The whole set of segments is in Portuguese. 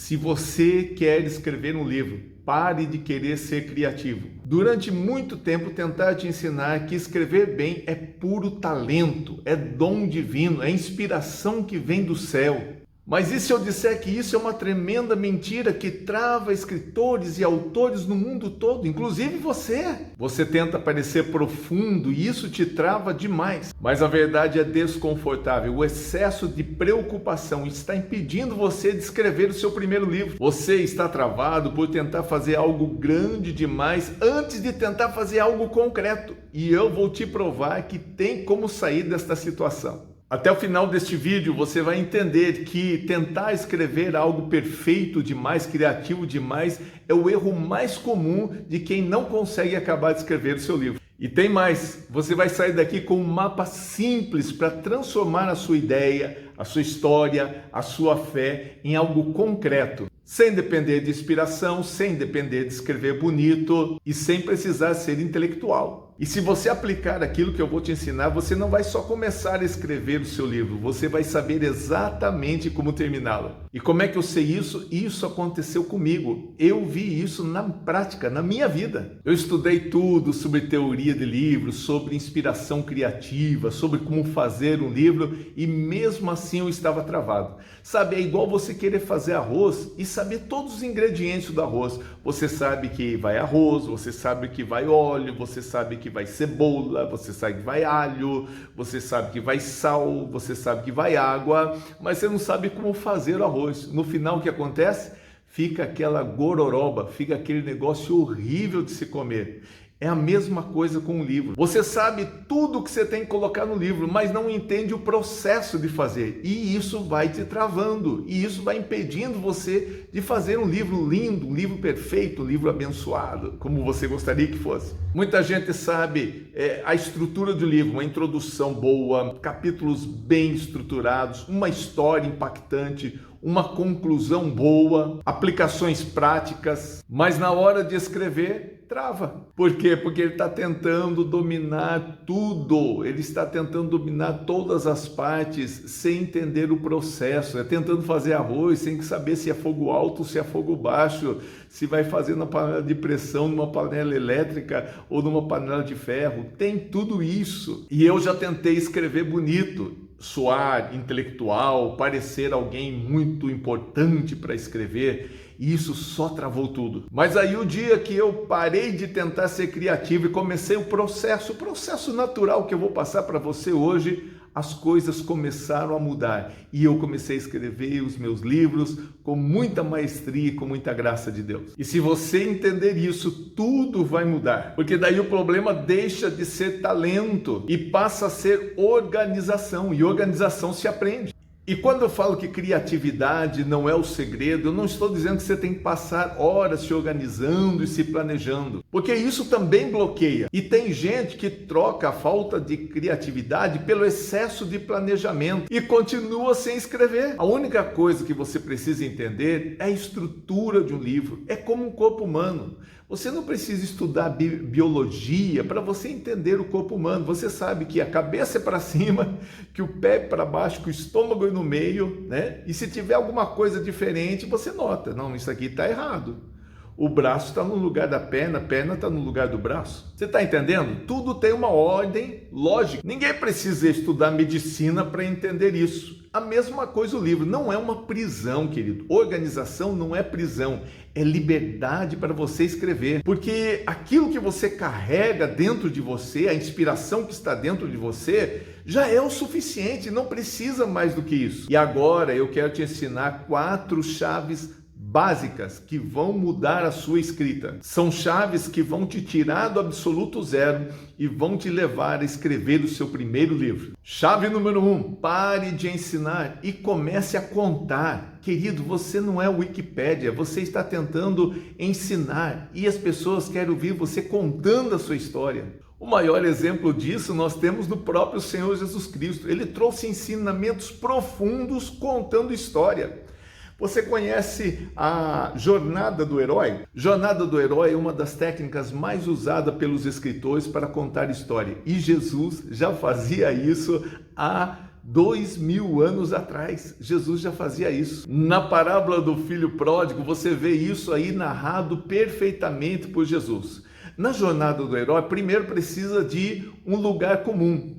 Se você quer escrever um livro, pare de querer ser criativo. Durante muito tempo tentar te ensinar que escrever bem é puro talento, é dom divino, é inspiração que vem do céu. Mas e se eu disser que isso é uma tremenda mentira que trava escritores e autores no mundo todo, inclusive você? Você tenta parecer profundo e isso te trava demais. Mas a verdade é desconfortável. O excesso de preocupação está impedindo você de escrever o seu primeiro livro. Você está travado por tentar fazer algo grande demais antes de tentar fazer algo concreto. E eu vou te provar que tem como sair desta situação. Até o final deste vídeo você vai entender que tentar escrever algo perfeito demais, criativo demais, é o erro mais comum de quem não consegue acabar de escrever o seu livro. E tem mais, você vai sair daqui com um mapa simples para transformar a sua ideia, a sua história, a sua fé em algo concreto. Sem depender de inspiração, sem depender de escrever bonito e sem precisar ser intelectual. E se você aplicar aquilo que eu vou te ensinar, você não vai só começar a escrever o seu livro, você vai saber exatamente como terminá-lo. E como é que eu sei isso? Isso aconteceu comigo. Eu vi isso na prática, na minha vida. Eu estudei tudo sobre teoria de livros, sobre inspiração criativa, sobre como fazer um livro e mesmo assim eu estava travado. Sabe, é igual você querer fazer arroz e saber todos os ingredientes do arroz. Você sabe que vai arroz, você sabe que vai óleo, você sabe que vai cebola, você sabe que vai alho, você sabe que vai sal, você sabe que vai água, mas você não sabe como fazer o arroz. No final o que acontece? Fica aquela gororoba, fica aquele negócio horrível de se comer. É a mesma coisa com o livro. Você sabe tudo que você tem que colocar no livro, mas não entende o processo de fazer. E isso vai te travando. E isso vai impedindo você de fazer um livro lindo, um livro perfeito, um livro abençoado, como você gostaria que fosse. Muita gente sabe a estrutura do livro, uma introdução boa, capítulos bem estruturados, uma história impactante, uma conclusão boa, aplicações práticas, mas na hora de escrever, trava. Por quê? Porque ele está tentando dominar tudo, ele está tentando dominar todas as partes sem entender o processo, tentando fazer arroz sem saber se é fogo alto, se é fogo baixo, se vai fazer na panela de pressão, numa panela elétrica ou numa panela de ferro, tem tudo isso. E eu já tentei escrever bonito, soar intelectual, parecer alguém muito importante para escrever, e isso só travou tudo. Mas aí o dia que eu parei de tentar ser criativo e comecei o processo natural que eu vou passar para você hoje, as coisas começaram a mudar e eu comecei a escrever os meus livros com muita maestria e com muita graça de Deus. E se você entender isso, tudo vai mudar, porque daí o problema deixa de ser talento e passa a ser organização, e organização se aprende. E quando eu falo que criatividade não é o segredo, eu não estou dizendo que você tem que passar horas se organizando e se planejando, porque isso também bloqueia. E tem gente que troca a falta de criatividade pelo excesso de planejamento e continua sem escrever. A única coisa que você precisa entender é a estrutura de um livro, é como um corpo humano. Você não precisa estudar biologia para você entender o corpo humano. Você sabe que a cabeça é para cima, que o pé é para baixo, que o estômago é no meio, né? E se tiver alguma coisa diferente, você nota. Não, isso aqui está errado. O braço está no lugar da perna, a perna está no lugar do braço. Você está entendendo? Tudo tem uma ordem lógica. Ninguém precisa estudar medicina para entender isso. A mesma coisa o livro. Não é uma prisão, querido. Organização não é prisão. É liberdade para você escrever. Porque aquilo que você carrega dentro de você, a inspiração que está dentro de você, já é o suficiente. Não precisa mais do que isso. E agora eu quero te ensinar 4 chaves básicas que vão mudar a sua escrita. São chaves que vão te tirar do absoluto zero e vão te levar a escrever o seu primeiro livro. Chave número 1, pare de ensinar e comece a contar. Querido, você não é Wikipédia, você está tentando ensinar e as pessoas querem ouvir você contando a sua história. O maior exemplo disso nós temos no próprio Senhor Jesus Cristo. Ele trouxe ensinamentos profundos contando história. Você conhece a jornada do herói? Jornada do herói é uma das técnicas mais usadas pelos escritores para contar história. E Jesus já fazia isso há 2000 anos atrás. Jesus já fazia isso. Na parábola do filho pródigo, você vê isso aí narrado perfeitamente por Jesus. Na jornada do herói, primeiro precisa de um lugar comum.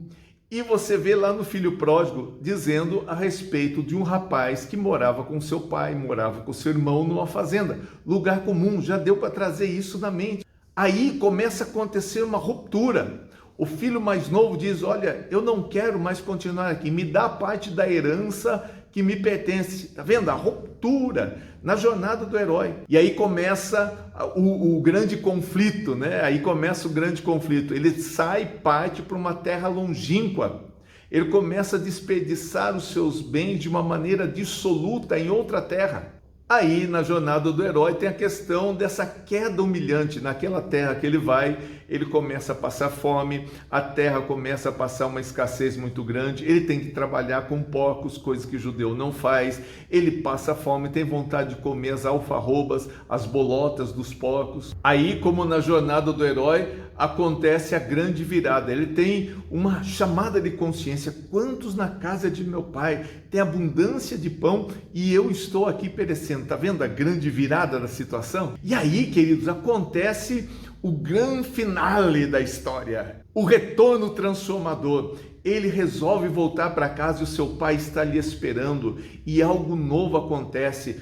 E você vê lá no filho pródigo dizendo a respeito de um rapaz que morava com seu pai, morava com seu irmão numa fazenda. Lugar comum, já deu para trazer isso na mente. Aí começa a acontecer uma ruptura. O filho mais novo diz: olha, eu não quero mais continuar aqui, me dá parte da herança que me pertence. Tá vendo? A ruptura na jornada do herói. E aí começa o grande conflito, né? Aí começa o grande conflito. Ele sai, parte para uma terra longínqua. Ele começa a desperdiçar os seus bens de uma maneira dissoluta em outra terra. Aí, na jornada do herói, tem a questão dessa queda humilhante. Naquela terra que ele vai, ele começa a passar fome, a terra começa a passar uma escassez muito grande, ele tem que trabalhar com porcos, coisa que o judeu não faz, ele passa fome, tem vontade de comer as alfarrobas, as bolotas dos porcos. Aí, como na jornada do herói, acontece a grande virada. Ele tem uma chamada de consciência: quantos na casa de meu pai tem abundância de pão e eu estou aqui perecendo? Tá vendo a grande virada da situação? E aí, queridos, acontece o grande finale da história, o retorno transformador. Ele resolve voltar para casa e o seu pai está ali esperando, e algo novo acontece.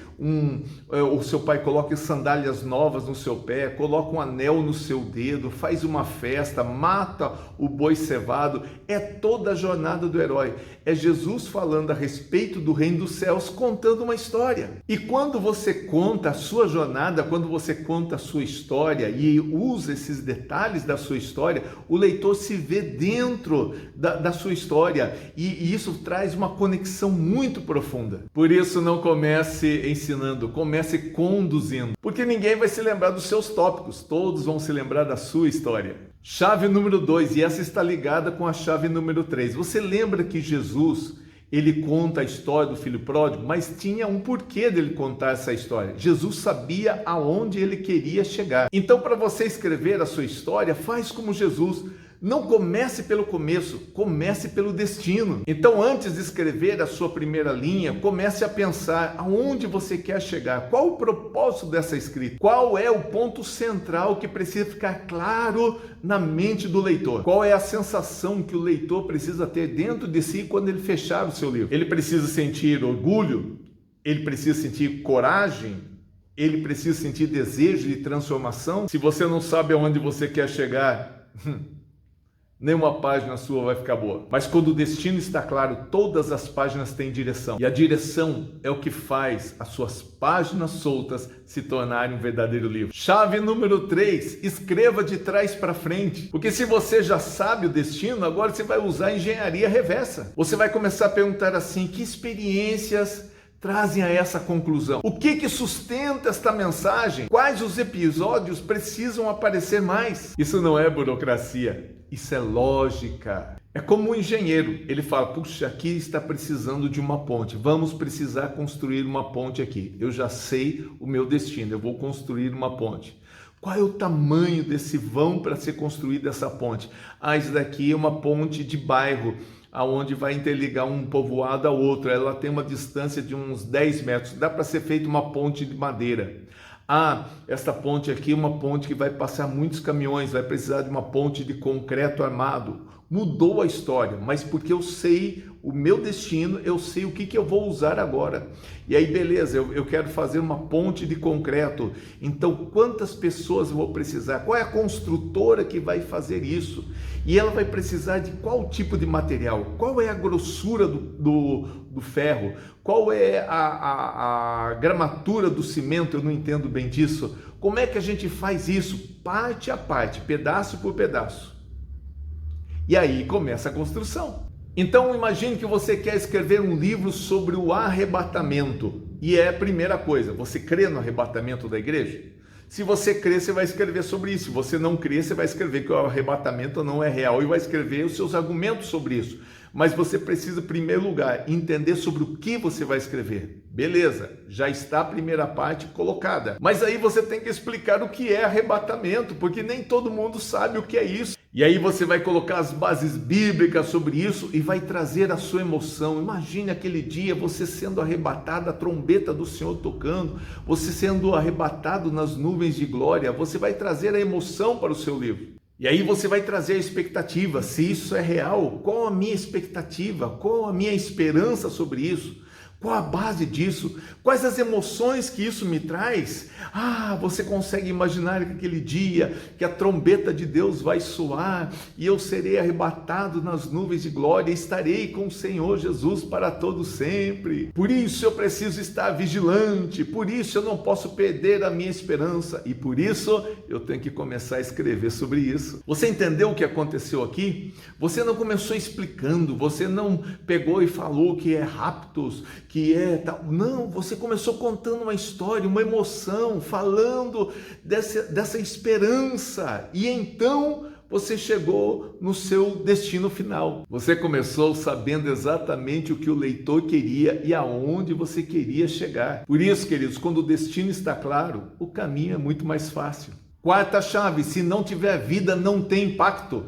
O seu pai coloca sandálias novas no seu pé, coloca um anel no seu dedo, faz uma festa, mata o boi cevado. É toda a jornada do herói. É Jesus falando a respeito do reino dos céus, contando uma história. E quando você conta a sua jornada, quando você conta a sua história e usa esses detalhes da sua história, o leitor se vê dentro da sua história, e isso traz uma conexão muito profunda. Por isso, não comece ensinando, comece conduzindo, porque ninguém vai se lembrar dos seus tópicos, todos vão se lembrar da sua história. Chave número 2, e essa está ligada com a chave número 3. Você lembra que Jesus, ele conta a história do filho pródigo, mas tinha um porquê dele contar essa história. Jesus sabia aonde ele queria chegar. Então, para você escrever a sua história, faz como Jesus. Não comece pelo começo, comece pelo destino. Então, antes de escrever a sua primeira linha, comece a pensar aonde você quer chegar, qual o propósito dessa escrita, qual é o ponto central que precisa ficar claro na mente do leitor, qual é a sensação que o leitor precisa ter dentro de si quando ele fechar o seu livro. Ele precisa sentir orgulho, ele precisa sentir coragem, ele precisa sentir desejo de transformação. Se você não sabe aonde você quer chegar, nenhuma página sua vai ficar boa. Mas quando o destino está claro, todas as páginas têm direção. E a direção é o que faz as suas páginas soltas se tornarem um verdadeiro livro. Chave número 3, escreva de trás para frente. Porque se você já sabe o destino, agora você vai usar a engenharia reversa. Você vai começar a perguntar assim: que experiências trazem a essa conclusão? O que sustenta esta mensagem? Quais os episódios precisam aparecer mais? Isso não é burocracia, isso é lógica. É como um engenheiro, ele fala: puxa, aqui está precisando de uma ponte, vamos precisar construir uma ponte aqui. Eu já sei o meu destino, eu vou construir uma ponte. Qual é o tamanho desse vão para ser construída essa ponte? Isso daqui é uma ponte de bairro, aonde vai interligar um povoado a outro. Ela tem uma distância de uns 10 metros, dá para ser feita uma ponte de madeira. Esta ponte aqui é uma ponte que vai passar muitos caminhões, vai precisar de uma ponte de concreto armado. Mudou a história, mas porque eu sei o meu destino, eu sei o que eu vou usar agora. E aí, beleza, eu quero fazer uma ponte de concreto. Então, quantas pessoas eu vou precisar? Qual é a construtora que vai fazer isso? E ela vai precisar de qual tipo de material? Qual é a grossura do ferro? Qual é a gramatura do cimento? Eu não entendo bem disso. Como é que a gente faz isso? Parte a parte, pedaço por pedaço. E aí começa a construção. Então imagine que você quer escrever um livro sobre o arrebatamento. E é a primeira coisa, você crê no arrebatamento da igreja? Se você crê, você vai escrever sobre isso. Se você não crê, você vai escrever que o arrebatamento não é real e vai escrever os seus argumentos sobre isso. Mas você precisa, em primeiro lugar, entender sobre o que você vai escrever. Beleza, já está a primeira parte colocada. Mas aí você tem que explicar o que é arrebatamento, porque nem todo mundo sabe o que é isso. E aí você vai colocar as bases bíblicas sobre isso e vai trazer a sua emoção. Imagine aquele dia você sendo arrebatado, a trombeta do Senhor tocando, você sendo arrebatado nas nuvens de glória. Você vai trazer a emoção para o seu livro. E aí você vai trazer a expectativa. Se isso é real, qual a minha expectativa? Qual a minha esperança sobre isso? Qual a base disso? Quais as emoções que isso me traz? Você consegue imaginar aquele dia que a trombeta de Deus vai soar e eu serei arrebatado nas nuvens de glória e estarei com o Senhor Jesus para todo sempre. Por isso eu preciso estar vigilante, por isso eu não posso perder a minha esperança e por isso eu tenho que começar a escrever sobre isso. Você entendeu o que aconteceu aqui? Você não começou explicando, você não pegou e falou que é raptos, que é tal. Não, você começou contando uma história, uma emoção, falando dessa esperança. E então você chegou no seu destino final. Você começou sabendo exatamente o que o leitor queria e aonde você queria chegar. Por isso, queridos, quando o destino está claro, o caminho é muito mais fácil. Quarta chave: se não tiver vida, não tem impacto.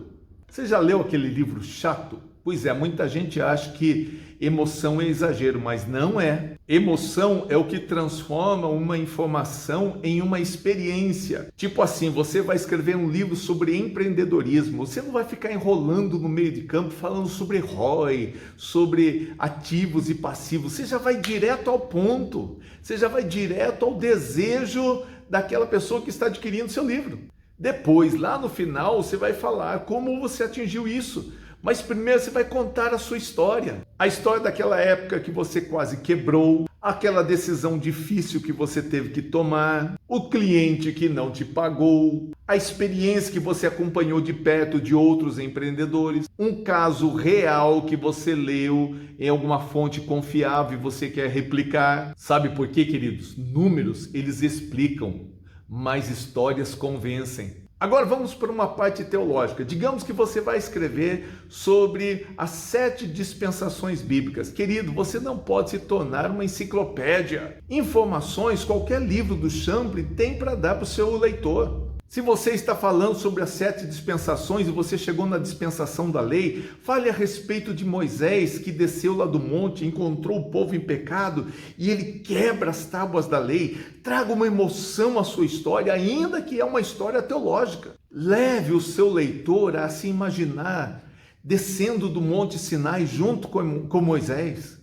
Você já leu aquele livro chato? Pois é, muita gente acha que emoção é exagero, mas não é. Emoção é o que transforma uma informação em uma experiência. Tipo assim, você vai escrever um livro sobre empreendedorismo, você não vai ficar enrolando no meio de campo falando sobre ROI, sobre ativos e passivos, você já vai direto ao ponto, você já vai direto ao desejo daquela pessoa que está adquirindo seu livro. Depois, lá no final, você vai falar como você atingiu isso. Mas primeiro você vai contar a sua história. A história daquela época que você quase quebrou, aquela decisão difícil que você teve que tomar, o cliente que não te pagou, a experiência que você acompanhou de perto de outros empreendedores, um caso real que você leu em alguma fonte confiável e você quer replicar. Sabe por quê, queridos? Números, eles explicam, mas histórias convencem. Agora vamos para uma parte teológica. Digamos que você vai escrever sobre as 7 dispensações bíblicas. Querido, você não pode se tornar uma enciclopédia. Informações, qualquer livro do Champlin tem para dar para o seu leitor. Se você está falando sobre as 7 dispensações e você chegou na dispensação da lei, fale a respeito de Moisés que desceu lá do monte, encontrou o povo em pecado e ele quebra as tábuas da lei. Traga uma emoção à sua história, ainda que é uma história teológica. Leve o seu leitor a se imaginar descendo do monte Sinai junto com Moisés.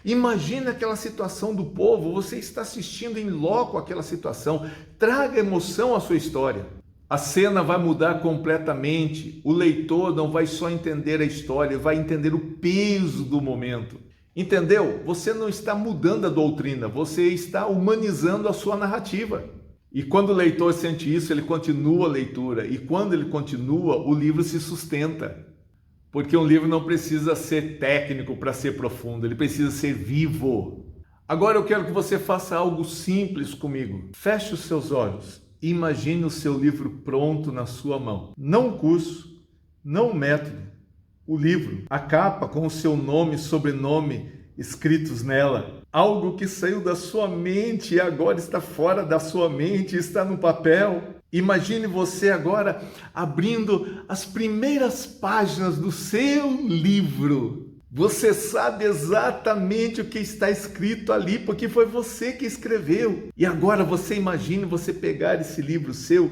Imagine aquela situação do povo, você está assistindo em loco aquela situação, traga emoção à sua história. A cena vai mudar completamente, o leitor não vai só entender a história, vai entender o peso do momento. Entendeu? Você não está mudando a doutrina, você está humanizando a sua narrativa. E quando o leitor sente isso, ele continua a leitura, e quando ele continua, o livro se sustenta. Porque um livro não precisa ser técnico para ser profundo, ele precisa ser vivo. Agora eu quero que você faça algo simples comigo. Feche os seus olhos e imagine o seu livro pronto na sua mão. Não o curso, não o método, o livro. A capa com o seu nome e sobrenome escritos nela. Algo que saiu da sua mente e agora está fora da sua mente, está no papel. Imagine você agora abrindo as primeiras páginas do seu livro. Você sabe exatamente o que está escrito ali, porque foi você que escreveu. E agora você imagine você pegar esse livro seu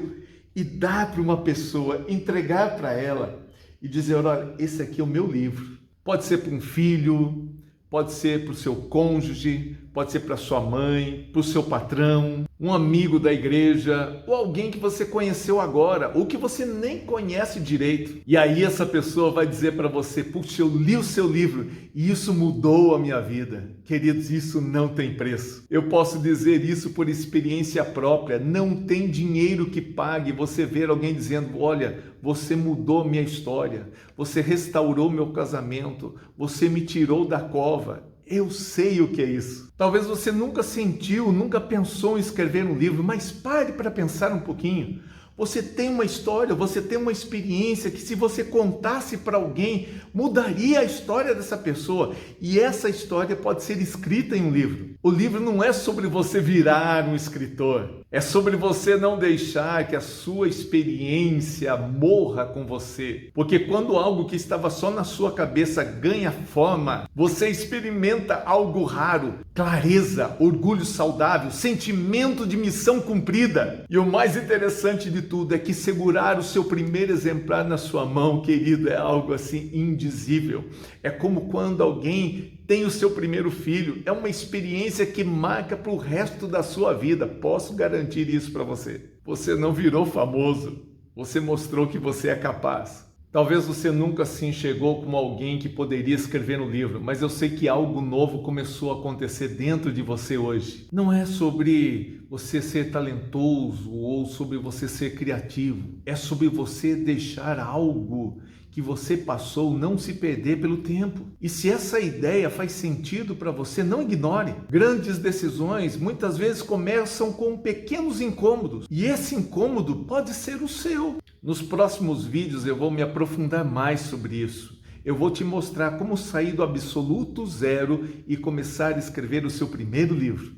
e dar para uma pessoa, entregar para ela e dizer: olha, esse aqui é o meu livro. Pode ser para um filho, pode ser para o seu cônjuge, pode ser para sua mãe, para o seu patrão, um amigo da igreja, ou alguém que você conheceu agora, ou que você nem conhece direito. E aí essa pessoa vai dizer para você: puxa, eu li o seu livro e isso mudou a minha vida. Queridos, isso não tem preço. Eu posso dizer isso por experiência própria. Não tem dinheiro que pague você ver alguém dizendo: olha, você mudou a minha história, você restaurou meu casamento, você me tirou da cova. Eu sei o que é isso. Talvez você nunca sentiu, nunca pensou em escrever um livro, mas pare para pensar um pouquinho. Você tem uma história, você tem uma experiência que, se você contasse para alguém, mudaria a história dessa pessoa. E essa história pode ser escrita em um livro. O livro não é sobre você virar um escritor, é sobre você não deixar que a sua experiência morra com você. Porque quando algo que estava só na sua cabeça ganha forma, você experimenta algo raro, clareza, orgulho saudável, sentimento de missão cumprida. E o mais interessante de tudo é que segurar o seu primeiro exemplar na sua mão, querido, é algo assim indizível. É como quando alguém tem o seu primeiro filho, é uma experiência que marca para o resto da sua vida. Posso garantir isso para você. Você não virou famoso, você mostrou que você é capaz. Talvez você nunca se enxergou como alguém que poderia escrever no livro, mas eu sei que algo novo começou a acontecer dentro de você hoje. Não é sobre você ser talentoso ou sobre você ser criativo, é sobre você deixar algo que você passou não se perder pelo tempo. E se essa ideia faz sentido para você, não ignore. Grandes decisões muitas vezes começam com pequenos incômodos, e esse incômodo pode ser o seu. Nos próximos vídeos eu vou me aprofundar mais sobre isso. Eu vou te mostrar como sair do absoluto zero e começar a escrever o seu primeiro livro.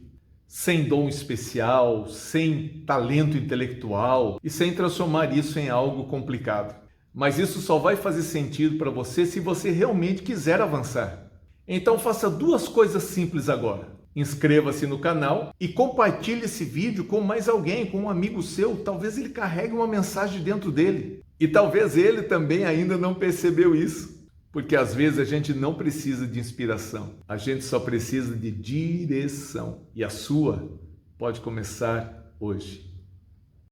Sem dom especial, sem talento intelectual e sem transformar isso em algo complicado. Mas isso só vai fazer sentido para você se você realmente quiser avançar. Então faça duas coisas simples agora. Inscreva-se no canal e compartilhe esse vídeo com mais alguém, com um amigo seu. Talvez ele carregue uma mensagem dentro dele. E talvez ele também ainda não percebeu isso. Porque às vezes a gente não precisa de inspiração. A gente só precisa de direção. E a sua pode começar hoje.